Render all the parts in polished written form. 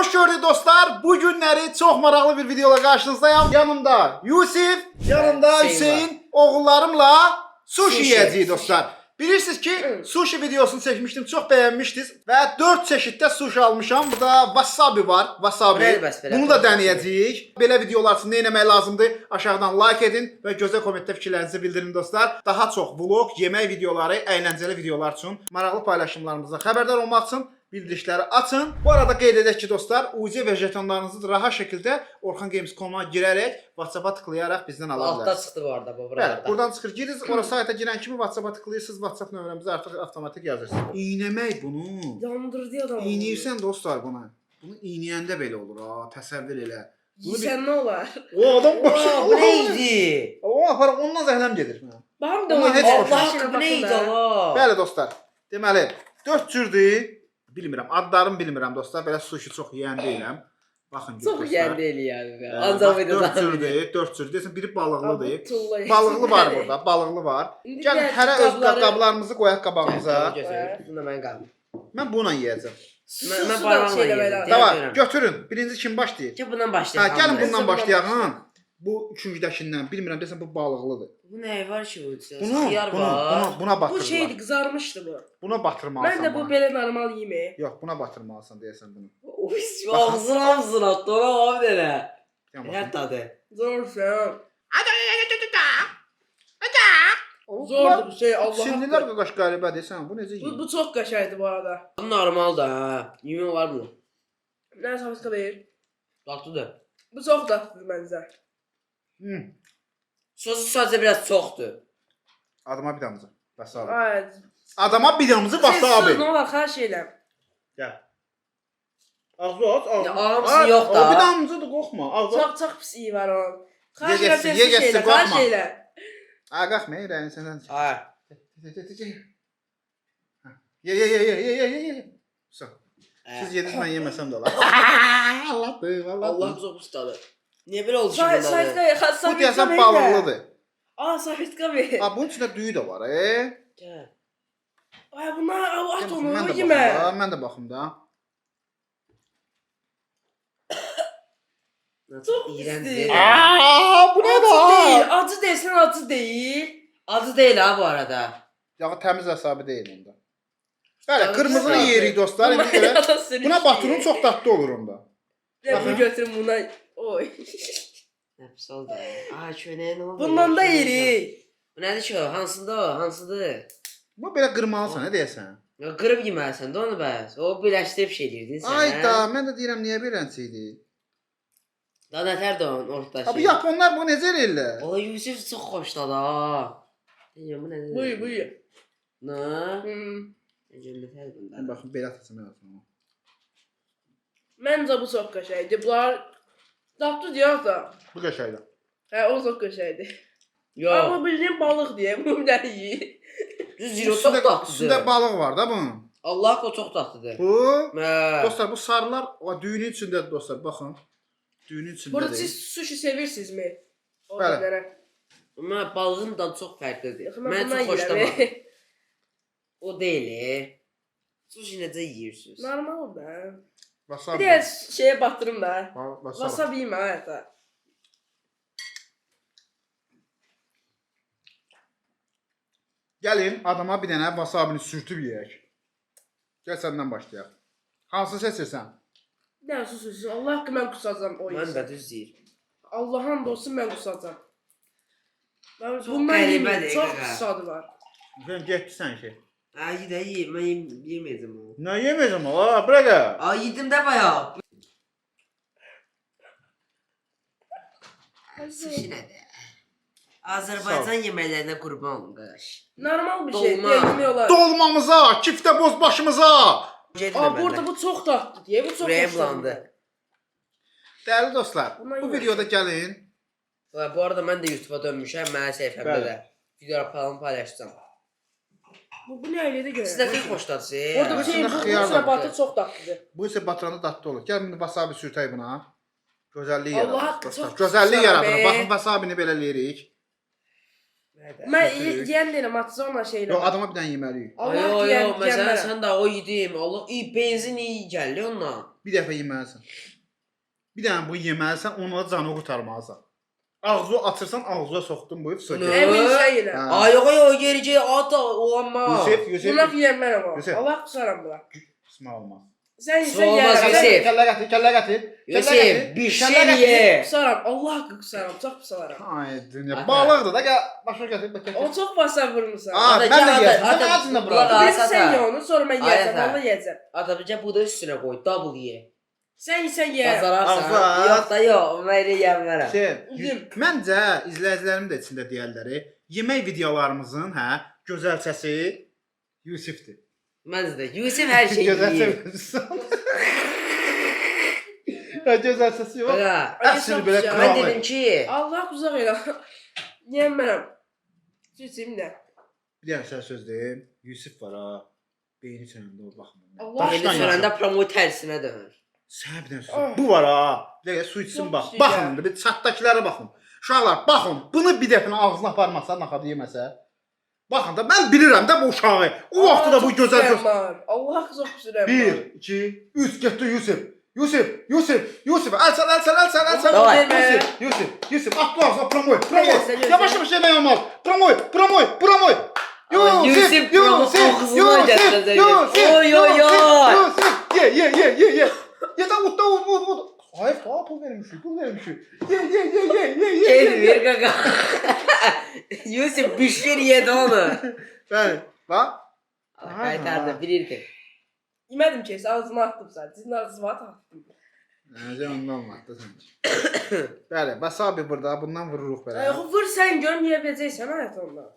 Hoş gördük dostlar. Bu günləri çox maraqlı bir videola qarşınızdayım. Yanımda Yusif, yanımda Hüseyin, oğullarımla sushi yiyəcəyik dostlar. Bilirsiniz ki, sushi videosunu çəkmişdim, çox bəyənmişdiniz və 4 çeşiddə sushi almışam. Burada wasabi var, wasabi. Bunu da denəyəcəyik. Belə videolar üçün nə etmək lazımdır? Aşağıdan like edin və gözəl kommentdə fikirlərinizi bildirin dostlar. Daha çox vlog, yemək videoları, əyləncəli videolar üçün, maraqlı paylaşımlarımızdan xəbərdar olmaq üçün bildirişləri açın. Bu arada qeyd edək ki dostlar, UC və jetonlarınızı rahat şəkildə orxangames.com-a girərək WhatsApp-a tıklayaraq bizdən ala bilərsiniz. Altta çıxdı bu arada bu buralarda. Bəli, buradan çıxır, girirsiniz, ora sayta girən kimi WhatsApp-a tıklayırsınız, WhatsApp nömrəmizi artıq avtomatik yazırsınız. İynəmək bunu. Yandırdı adam. İynəyirsən dostlar buna. Bunu iynəyəndə belə olur ha, təsəvvür elə. Yiysən nə olar? O adam başı. Bu neydi? O aparaq ondan zəhləm gedir. Baxım da Bunlar heç Allah xoşuma aşkına Bu neydi o? Bəli dostlar. Deməli, 4 cürdür. Bilmirəm, adlarını bilmirəm dostlar. Belə sushi çox yeyən deyiləm. Baxın Çox dostlar. gəldi elə yəni. Ancaq videoda 4 cürdür, 4 cürdür. Desən biri balıqlıdır. Tuğla. Balıqlı var burada, balıqlı var. İndi Gəlin gəl, hərə öz qabları- qablarımızı qoyaq qabağımıza. Bunda mən qaldım. Mən bununla yeyəcəm. Mən Su da barmağımla şeylə yedim. belə. Tamam, götürün. Birinci kim başlayır? Ki bundan Ha, başlayalım. gəlin bundan Bundan başlayaq. başlayaq. Ha. Bu üçüncüdəkindən. Bilmirəm, desən bu balıqlıdır. Bu nə var ki bu içində? Bunu, Xiyar var. buna Bu batırırlar. şeydi, qızarmışdı bu. Buna batırmalısan. Mən də bu bana. belə normal yeməyim. Yox, buna batırmalısan deyəsən bunu. Oy, ağzına atdı ona abi elə. Tamam. Nə tadı? Zorsan. Zordur. Zordur bu şey Allah. Çinlilər qaqaş qəribə desən, bu necə Bu, yeyir? bu çox qəşəngdir bu arada. Bu normal da ha. Yemin var bunu. Nə savuşqa verir? Tatlıdır. Bu çox dadlıdır məncə. Sosu sadəcə biraz çoxdur. Adama bir damızı. Bəs abi. Ay. Adama bir damızı bas abi. Nə olar, xahiş edirəm. Gəl. Ağzı aç, ağzı. Ya, ağzı yox da. O bir damızıdır, qorxma. Ağzı aç. Çox pis iyi var onun. Xahiş Ye edirəm, getsin, tez ye bir getsin, şeylə, qorxma. xahiş elə. Ay qalxma, rəyini səndən. Ay. Ye. Sağ. Siz yediniz, mən yeməsəm də olar. Allah'dır, vallahi. Allah çox ustadı. Niyə belə oldu şimdi? Saytka, Bu deyəsən balıqlıdır. Aa, saytka ver. Ha, bunun içində düyü də var, Gəl. Ay, bunlar at onu, Mən də yemə. baxım da, mən də baxım da. Çox İğrəndir. pisdir. Aa, bu nə Acı da? deyil, acı desən acı deyil. Adı deyil ha bu arada. Ya təmiz hesabı deyil onda. Bəli, Təmiz qırmızını hesabı. yeyirik dostlar. İndi görə buna batırın çox. çox dadlı olur onda. Bu götürüm buna. Oy. Nə pis oldu. Ay köynəyə nə oldu? Bundan da yeyirik. Bu nədir ki o? Hansıdır o? Hansıdır? Bu belə qırmalısan, nə deyəsən? Ya qırıb yeməlisən də onu bəs. O birləşdirib şey edirdin sən. Ay da, mən də deyirəm niyə beləncə idi? Da nətər də onun ortada Ha bu şey. Yaponlar bunu necə eləyirlər? O Yusuf çox xoşladı ha. Deyirəm bu nədir? Buy, buy. Nə? Hmm. Necə nətər Mən bunda? baxım belə atacağam yazım. Məncə bu çox qəşəngdir. Bunlar dadlı deyək da. Bu qəşəngdir. Hə, o çox qəşəngdir. Yox. Amma bildiyin balıq deyə bunu da yeyir. Düz zero çox Üstündə tatlıdır. balıq var da bunun. Allah o çox tatlıdır. Bu Hə. dostlar bu sarılar o düyünün içindədir dostlar, baxın. Düyünün Burada siz içindədir. sushi sevirsinizmi? O Bəli. qədərə. Amma balığın dadı çox fərqlidir. Yaxı, Mən bundan çox yeyirəm. xoşlamadım. O deyil. Sushi necə yeyirsiniz? Normal da. Bir Wasabi. də şeyə batırım da. Wasabi. Wasabi yemə hətta. Gəlin adama bir dənə wasabini sürtüb yeyək. Gəl səndən başlayaq. Hansını seçirsən? Nə sushi? Allah haqqı mən qusacam o Mən yüzden. də düz deyir. Allah'ın olsun mən qusacam. Ben Çox bundan qəribədir, yeməyim. Çox qaqa. pis tadı var. Sən getdisən ki. Ay də yeyim, mən yeməyəcəm onu. Nə yeməyəcəm o? Bırak. Ay yedim də bayaq. Sushi nədir? Azərbaycan yeməklərinə qurban olum qardaş. Normal bir şey. Dolma. Yemək olar. Dolmamıza, kiftə boz başımıza. Aa, burada bu çox dadlı diye. Bu çox Ürəyim xoşlandı. bulandı. Dəyərli dostlar, Bundan bu yemə. videoda gəlin. Bu arada mən də YouTube'a dönmüşəm, mənim səhifəmdə Bəli. də videolar falan paylaşacağam. Bu nə elədi görə? Siz də xeyir xoşladsınız. Orada bir şey Arasında bu xiyar da səbatı çox dadlıdır. Bu isə batıranda dadlı olur. Gəl indi wasabi sürtək buna. Gözəllik Allah yaradır. haqqı dostlar. çox Gözəllik güzel yaradır. be. Baxın wasabini belə eləyirik. Mən Götürürük. yeyən deyirəm, atacağım şeylə. Yox, adama bir dənə yeməlirik. Allah Yo, deyən məsələn gəlmərəm. sən də o yedim. Allah, benzin iyi gəldi ondan. bir dəfə yeməlisən. Bir dənə bu yeməlisən, onunla canı qurtarmalısan. Ağzı açırsan, ağzına soxdun bu sökür. Emin şeylə. Ha. Ay yox gerici ata olanma. Yusuf. Buna yiyənmərəm o. Yusuf. Allah qusaram buna. Qismə olmaz. Sən Olmaz, yiyərəm. Yusuf. Kəllə gətir. Yusuf bir şey ye. Qusaram. Allah haqqı qusaram. Çox qusaram. Ay dünya. Balıqdır da gəl başa gətir bak. O çox basar vurmusan. Aa, ben de yiyeceğim. Sen ağzına bırak. Ata, Bir sən ye onu, sonra mən yeyəcəm. Ata. Vallahi yeyəcəm. Ata bu da üstünə qoy, double ye. Sən yeyərəm. Bazararsan. Azar. Yox da yox, mən elə yemərəm. Üzüm. Məncə izləyicilərim də içində deyərləri, yemək videolarımızın gözəlçəsi Yusifdir. Məncə də Yusuf hər şeyi yeyir. Gözəlçəsi yox. Baqa, Əsl belə Mən mən kral. dedim ki, Allah uzaq elə. Yeyənmərəm. Sütüm də. Bir dənə sən söz deyim. Yusif var ha. Beyni çənəndə o baxma. Allah Başdan beni yaşa. sonunda promo tərsinə dönür. Sən bir dənə söz. Bu var ha. Bir dəqiqə su içsin Çox bax. şey Baxın ya. indi bir çatdakilərə baxın. Uşaqlar baxın. Bunu bir dəfə ağzına aparmasa, naxadı yeməsə. Baxın da mən bilirəm də bu uşağı. O vaxtda bu gözəl göz. Allah çox pişirəm. 1 2 3 getdi Yusif. Yusif. Əl çal. Davay. Yusif. Atla ağzına promoy. Gözlə. Yavaş yemək olmaz. Promoy. Yusif ağzına gətirəcək. Oy. Ye. Ya da ut. Hayır, pul vermişik. Ye. Gelmir qaqa. Yusuf bir şey yedi onu. Bəli. Bax. Qaytardı, bilirdi. Yemədim ki, ağzıma atdım sən. Sizin ağzıma atdım. Necə ondan olmadı sanki. Bəli, wasabi burada, bundan vururuq belə. Vur sən görüm yeyə biləcəksən həyat ondan.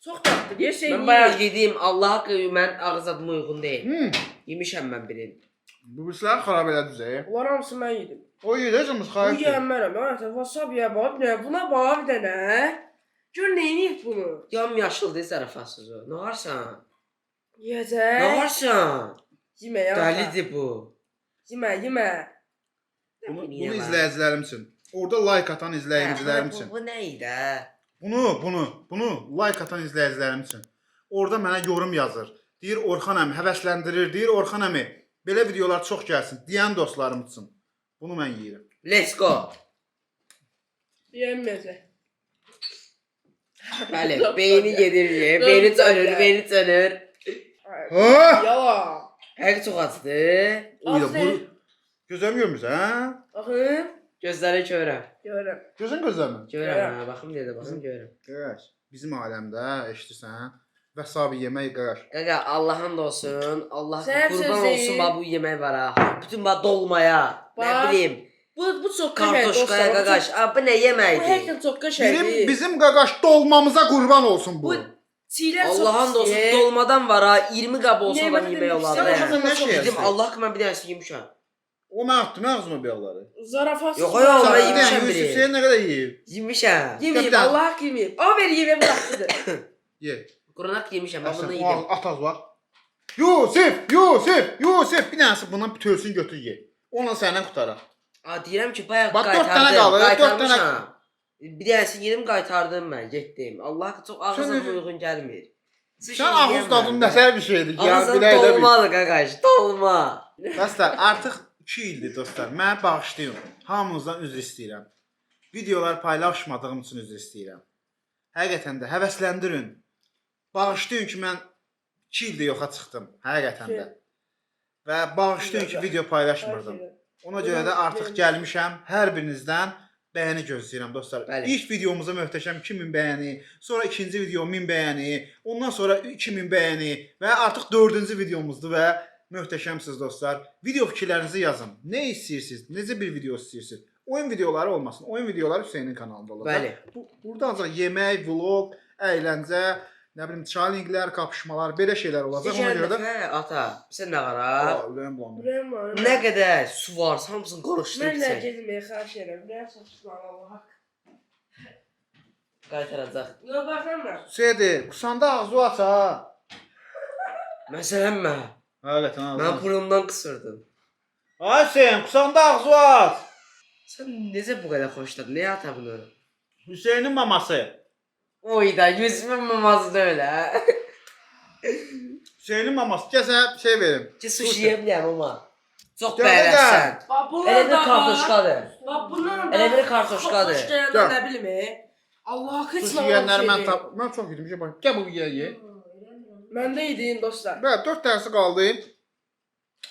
Çox tatlı, bir şey Mən bayaq yedim, Allah haqqı mən ağız adıma uyğun deyil. Yemişəm mən birini. Bu birisləri xarab elədiniz. Onlar hamısı mən yedim. O yedəcəmiz Bu xarab. yiyənmərəm, həyat. Wasabiyə bax, nə? Buna bax bir dənə. Gör neyini bunu? Yam yaşıldır zərəfatsız o. Nə varsan? Yiyəcək. Nə varsan? Yemə ya. Dəlidir bu. Yemə. Bunu izləyicilərim üçün. Orada like atan izləyicilərim üçün. Bu nə idi? Bunu like atan izləyicilərim üçün. Orada mənə yorum yazır. Deyir Orxan əmi həvəsləndirir, deyir Orxan əmi belə videolar çox gəlsin deyən dostlarım üçün. Bunu mən yeyirəm. Let's go. Yeməyəcək. Bəli, beyni gedir, beyni çönür. Ha! Yala. Həqiq çox açdı. Uyda bu gözəm görmürsən, hə? Baxın. Gözləri görürəm. Görürəm. Gözün gözləmə. Görürəm, hə, baxım deyə baxım görürəm. Qardaş, bizim aləmdə eşidirsən? Wasabi yemək qardaş. Qaqa, Allahın da olsun. Allah Sən qurban sözü- olsun bax bu yemək var ha. Bütün bax dolmaya. Nə Bax, bilim. Bu çox qəşəng Kartoşkaya qaqaş. A bu nə Bu yeməkdir? həqiqətən çox qəşəngdir. Bizim qaqaş dolmamıza qurban olsun bu. Bu çiğlər çox Allahın da olsun pisdir. dolmadan var ha. 20 qab olsa da Yemək yemək demək olar. Sən istəyirəm. başa hə. nə şey Dedim yersən? Allah ki mən bir dənəsini yemişəm. O mən atdım ağzıma beyazları. Zarafat. Yox, yox, Sən mən bir yemişəm dənə biri. Yusuf sen nə qədər yeyib? Yemişəm. Yeməyim, Qəbdən. Allah haqqı yeməyim. O ver yeməyim bıraxdıdır. Ye. Qurunaq yemişəm, mən bunu Sən yedim. at az var. Yusuf, bir dənəsi bundan tölsün götür ye. Onunla səndən qutaraq. A deyirəm ki, bayaq Bax, dörd qaytardım. dənə qalır, dörd Qaytarmışam. Bir dənəsini yedim, qaytardım mən, getdim. Allah ki çox ağzıma Sən- uyğun gəlmir. Sən ağız dadın nəsər bir şeydir ki, ya Ağzım biləydə bir. dolmalı qaqaş, dolma. Dostlar, artıq 2 ildir dostlar. Mənə bağışlayın. Hamınızdan üzr istəyirəm. Videolar paylaşmadığım üçün üzr istəyirəm. Həqiqətən də həvəsləndirin. Bağışlayın ki, mən 2 ildir yoxa çıxdım. Həqiqətən də. Və bağışlayın ki, video paylaşmırdım. Ona görə də artıq gəlmişəm. Hər birinizdən bəyəni gözləyirəm dostlar. Bəli. İlk videomuza möhtəşəm 2000 bəyəni, sonra ikinci video 1000 bəyəni, ondan sonra 2000 bəyəni və artıq 4-cü videomuzdur və möhtəşəmsiniz dostlar. Video fikirlərinizi yazın. Nə istəyirsiniz? Necə bir video istəyirsiniz? Oyun videoları olmasın. Oyun videoları Hüseynin kanalında olacaq. Bəli. Burada ancaq yemək, vlog, əyləncə, nə bilim challenge-lər, kapışmalar, belə şeylər olacaq. Ona Digər görə də dəfə ata, sən nə qara? ürəyim bulandı. Ürəyim var. Nə qədər su var, hamısını qarışdırıb Mən də sən. getməyə xahiş edirəm. Ürəyim saçma Allah haqqı. Qaytaracaq. Yox, baxıram. Şeydi, qusanda ağzı aç ha. Məsələn mən. Həqiqətən ağzı Mən aç. burnumdan qısırdım. Ay Hüseyin, qusanda ağzı aç. Sən necə bu qədər xoşladın? Nə ata bunu? Hüseynin maması. Oy da, yüzümün maması da öyle. Hüseynin maması. Gəl sənə şey verim. Ki sushi yeyə bilərəm amma. Çox Gəl, bəyənsən. Bax bunlar Elə bir da var. kartoşkadır. Bax bunlar da. Elə bir kartoşkadır. Xoş gələn Gel. nə bilmi? Allah heç Sushi nə yeyənləri mən çox yedim. Şey bax, gəl bu ye. Məndə idin dostlar. Bəli, 4 dənəsi qaldı.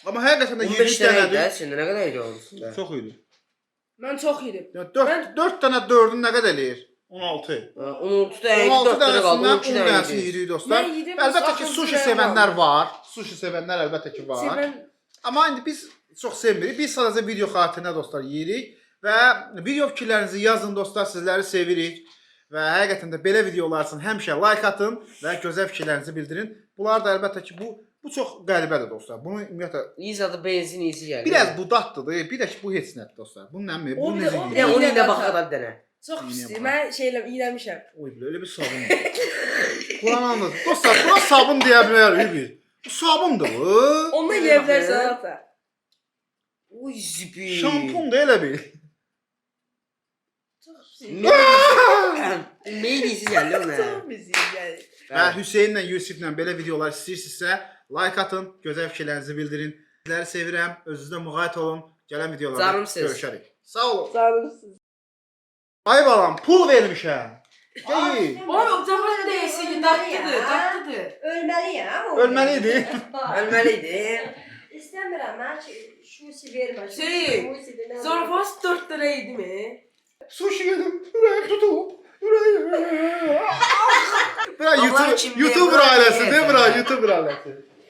Amma həqiqətən də 15 7 dənə idi. dənədir. Şimdi nə qədər idi onun? Çox idi. Mən çox yedim. 4 dənə 4-ün nə qədər eləyir? 16. 16 dənə 16 4 dənə qaldı. dənəsindən 12 10 dənə dənəsini idi. yedik dostlar. Mən yedim, Əlbəttə ki, sakın sushi sürəyəm sevənlər var. var. Sushi sevənlər əlbəttə ki var. Sevən Amma indi biz çox sevmirik. Biz sadəcə video xatirinə dostlar yeyirik və video fikirlərinizi yazın dostlar, sizləri sevirik. Və həqiqətən də belə videolar üçün həmişə like atın və gözəl fikirlərinizi bildirin. Bunlar da əlbəttə ki bu çox qəribədir dostlar. Bunu ümumiyyətlə İzadı benzin izi gəldi. biraz bu dadlıdır, bir də ki bu heç nədir dostlar. Bunun nəmi? O Bu bir də- necə o bir Bir də yeyir? onun ilə baxaq da bir dənə. çox İynə pisdir. var. Mən iyrəmişəm. Oy bilə, elə bir sabun. Quran anladı. Dostlar, buna sabun deyə bilərik biz. Bu sabundur bu. Ondan Elə yeyə bax, bilərsən elə. ata. Uy zibi. Şampun da elə bir. Çox pis. Mail izi gəldi ona. Çox pis yəni. Və Hüseynlə, Yusiflə belə videolar istəyirsinizsə, like atın, gözəl fikirlərinizi bildirin. Sizləri sevirəm, özünüzdə müğayət olun. Gələn videolarda Canımsınız. görüşərik. Sağ olun. Canımsınız. Ay balam, pul vermişəm. Gəl. Oy, o zaman deyəsin, dadlıdır. Ölməliyəm. Ölməli idi. Ölməli idi. İstəmirəm, mən şusi vermə. Şey, Zarafas 4 lira idi mi? Sushi yedim, ürəyim tutub. Ürəyim. Bura Allah YouTube, kim YouTuber bilir, ailəsi, bura değil mi bura? bilir. YouTuber ailəsi.